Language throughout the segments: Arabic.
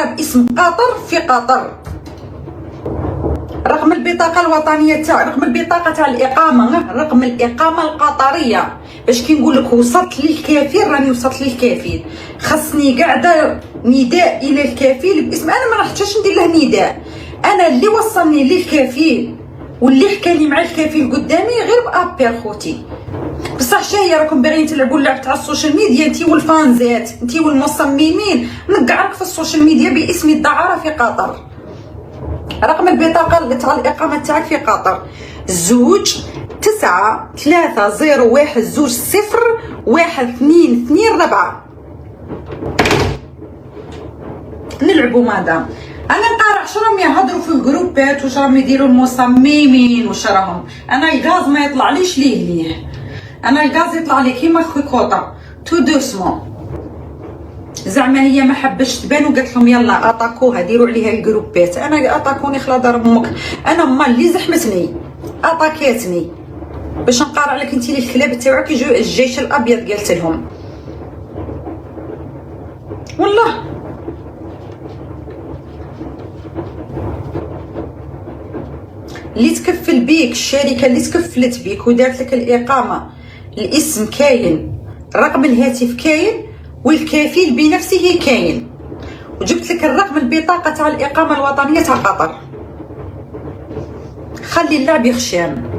دائره باسم قطر في قطر. رقم البطاقه الوطنيه تاع رقم البطاقه تاع الاقامه، رقم الاقامه القطريه. باش كي نقول لك وصلت للكفيل راني وصلت للكفيل، خاصني قاعده نداء الى الكفيل باسم، انا ما رحتش ندير له نداء، انا اللي وصلني للكفيل واللي حكى لي مع الكفيل قدامي غير بابير خوتي. بصح شاهي راكم باغيين تلعبوا اللعب تاع السوشيال ميديا، انتي والفانزات انتي والمصممين، نقعرك في السوشيال ميديا باسم الدعاره في قطر. رقم البطاقه تاع الاقامه تاعك في قطر 2-3-0-1-2-0-1-2-2-4. نلعبوا مدام. انا نقرا واش راهم يهضروا في الجروبات، واش راهم يديروا المصممين، واش راهم. انا الغاز ما يطلعليش ليه، انا الغاز يطلع لي كيما خوكوطه تو دوسمون. زعما هي ما حبش تبان وقالت لهم يلا اتاكوها ديروا عليها الجروبات. انا اتاكوني خلا دار امك، انا ما اللي زحمتني اتاكيتني باش نقارع لك انت الكلاب تاعك يجوا الجيش الابيض. قالت لهم والله اللي تكفل بيك، الشركه اللي تكفلت بيك ودارت لك الاقامه، الاسم كاين، رقم الهاتف كاين، والكفيل بنفسه كاين، وجبت لك الرقم البطاقه تاع الاقامه الوطنيه تاع قطر. خلي اللعب يخشام.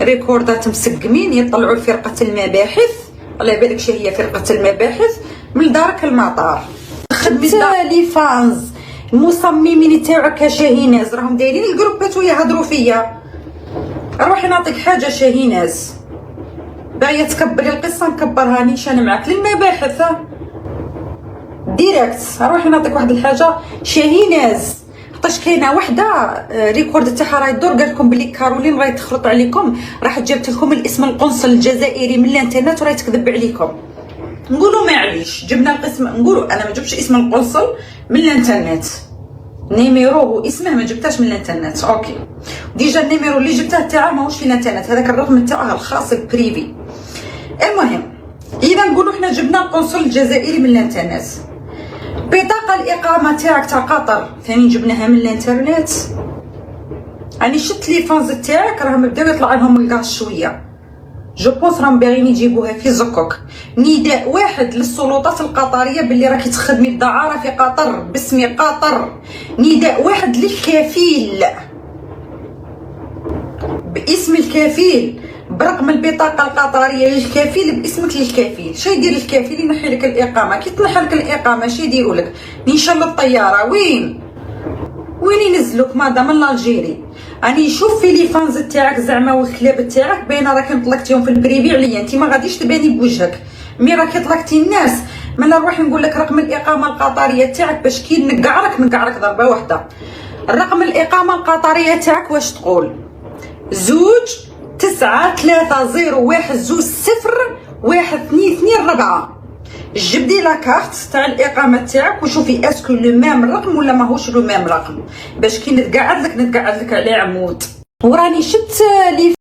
ريكوردات مسقمين يطلعوا لفرقه المباحث، الله يبارك شي هي فرقه المباحث من دارك المطار. خدمت لي فانز المصممين تاعك شاهيناز راهم دايرين الجروبات ويهضروا فيا. روحي نعطيك حاجه شاهيناز، باغيه تكبري القصه نكبرها نيشان معاك للمباحث ديريكت. روحي نعطيك واحد الحاجه شاهيناز، خاطرش كاينه وحده ريكورد تاعها راهي تدور، قالت لكم بلي كارولين راهي تخرط عليكم، راح جابت لكم الاسم القنصل الجزائري من الانترنت وراهي تكذب عليكم. نقولوا معليش جبنا القسم، نقولوا انا ما جبتش اسم القنصل من الانترنت، نيميرو واسمه ما جبتهاش من الانترنت. اوكي ديجا النيميرو اللي جبته تاعه ماهوش في الانترنت، هذاك الرقم تاعها الخاص البريفي. المهم اذا نقولوا احنا جبنا القنصل الجزائري من الانترنت. بطاقه الاقامه تاعك تاع قطر ثاني جبناها من الانترنت. راني شفت لي فانز تاعك راهم بداو يطلع لهم الغاز شويه، جو بونس راهم باغيين يجيبوها في زكوك. نداء واحد للسلطات القطريه باللي راكي تخدمي الدعاره في قطر باسم قطر. نداء واحد للكفيل باسم الكفيل، برقم البطاقه القطريه للكفيل باسمك للكفيل. شي يدير الكفيل؟ ينحي لك الاقامه. كي تنحي لك الاقامه شي يديروا لك؟ نيشان الطياره وين ينزلوك مادام من الجيري. راني نشوف في لي فانز تاعك زعما والكلاب تاعك باينه راكي طلقتيهم في البريفي عليا، انت ما غاديش تباني بوجهك، مي راكي طلقتي الناس. مالا نروح نقول لك رقم الاقامه القطريه تاعك باش كي نقعرك ضربه واحده. الرقم الاقامه القطريه تاعك واش تقول؟ 2-3-0-1-2-0-1-2-2-4. جبدي لاكارت تاع الاقامه تاعك وشوفي اسكو لو ميم رقم ولا ماهوش لو ميم رقم، باش كي نتقعد لك على عمود. وراني شفت لي